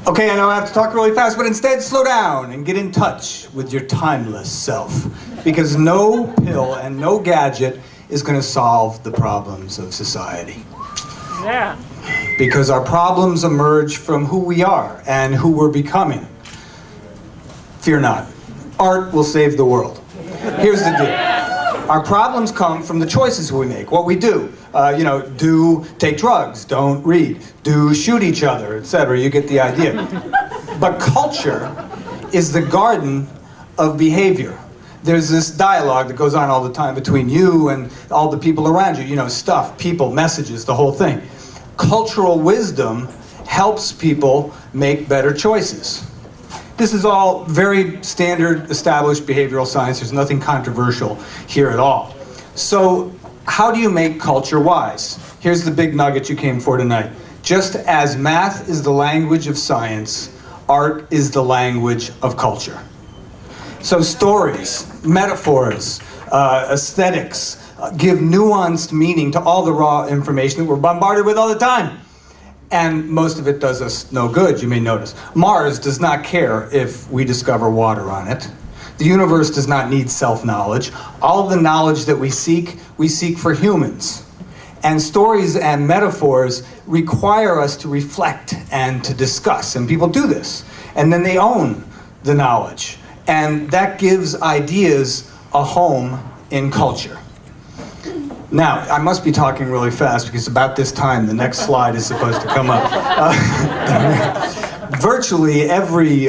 Okay, I know I have to talk really fast, but instead slow down and get in touch with your timeless self. Because no pill and no gadget is going to solve the problems of society. Yeah. Because our problems emerge from who we are and who we're becoming. Fear not. Art will save the world. Here's the deal. Our problems come from the choices we make, what we do. Do take drugs, don't read, do shoot each other, etc. You get the idea. But culture is the garden of behavior. There's this dialogue that goes on all the time between you and all the people around you. Stuff, people, messages, the whole thing. Cultural wisdom helps people make better choices. This is all very standard, established behavioral science. There's nothing controversial here at all. So, how do you make culture wise? Here's the big nugget you came for tonight. Just as math is the language of science, art is the language of culture. So stories, metaphors, aesthetics give nuanced meaning to all the raw information that we're bombarded with all the time. And most of it does us no good, you may notice. Mars does not care if we discover water on it. The universe does not need self-knowledge. All of the knowledge that we seek for humans. And stories and metaphors require us to reflect and to discuss. And people do this. And then they own the knowledge. And that gives ideas a home in culture. Now, I must be talking really fast because about this time the next slide is supposed to come up. Virtually every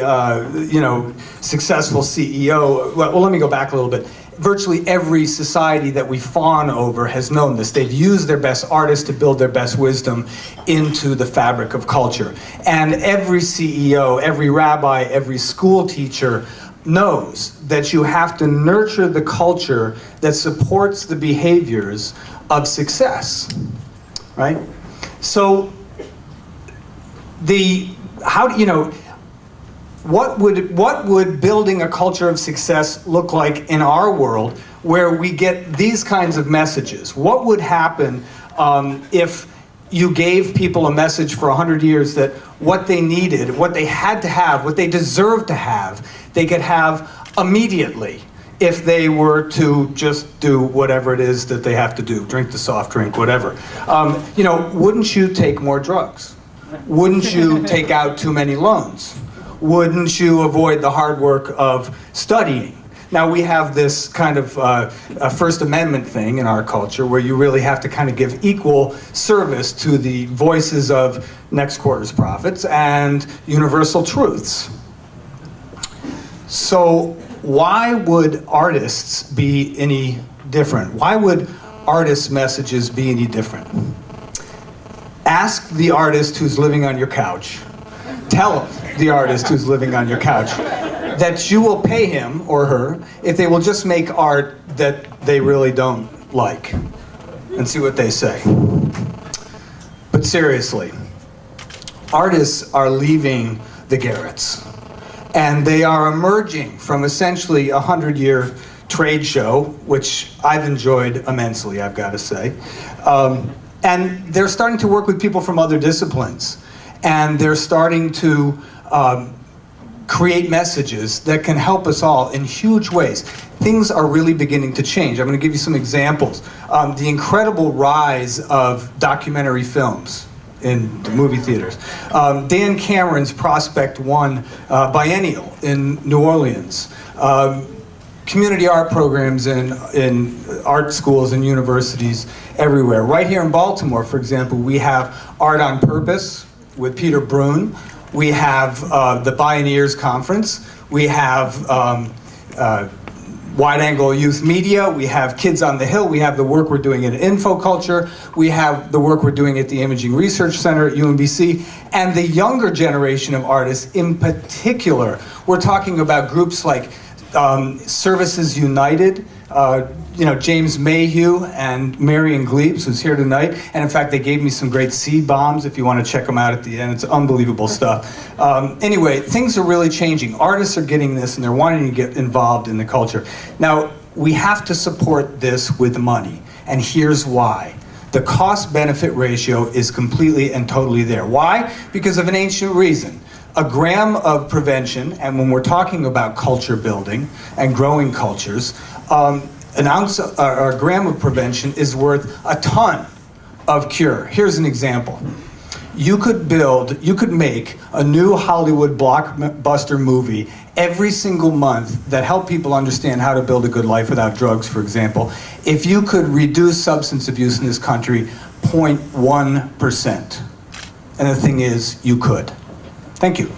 successful CEO, well, let me go back a little bit. Virtually every society that we fawn over has known this. They've used their best artists to build their best wisdom into the fabric of culture. And every CEO, every rabbi, every school teacher knows that you have to nurture the culture that supports the behaviors of success, right? So what would building a culture of success look like in our world where we get these kinds of messages? What would happen if you gave people a message for 100 years that what they needed, what they had to have, what they deserved to have, they could have immediately if they were to just do whatever it is that they have to do, drink the soft drink, whatever. Wouldn't you take more drugs? Wouldn't you take out too many loans? Wouldn't you avoid the hard work of studying? Now we have this kind of First Amendment thing in our culture where you really have to kind of give equal service to the voices of next quarter's prophets and universal truths. So why would artists be any different? Why would artists' messages be any different? Ask the artist who's living on your couch. Tell the artist who's living on your couch that you will pay him or her if they will just make art that they really don't like, and see what they say. But seriously, artists are leaving the garrets, and they are emerging from essentially a 100-year trade show, which I've enjoyed immensely, I've got to say. And they're starting to work with people from other disciplines, and they're starting to create messages that can help us all in huge ways. Things are really beginning to change. I'm going to give you some examples. The incredible rise of documentary films in the movie theaters. Dan Cameron's Prospect One biennial in New Orleans. Community art programs in art schools and universities everywhere. Right here in Baltimore, for example, we have Art on Purpose with Peter Brune. We have the Bioneers Conference. We have Wide Angle Youth Media. We have Kids on the Hill. We have the work we're doing at Infoculture. We have the work we're doing at the Imaging Research Center at UMBC. And the younger generation of artists in particular. We're talking about groups like Services United, James Mayhew and Marion Glebes, who's here tonight. And in fact, they gave me some great seed bombs if you want to check them out at the end. It's unbelievable stuff. Anyway, things are really changing. Artists are getting this and they're wanting to get involved in the culture. Now, we have to support this with money. And here's why. The cost-benefit ratio is completely and totally there. Why? Because of an ancient reason. A gram of prevention, and when we're talking about culture building and growing cultures, an ounce or a gram of prevention is worth a ton of cure. Here's an example. You could make a new Hollywood blockbuster movie every single month that helped people understand how to build a good life without drugs, for example, if you could reduce substance abuse in this country 0.1%. And the thing is, you could. Thank you.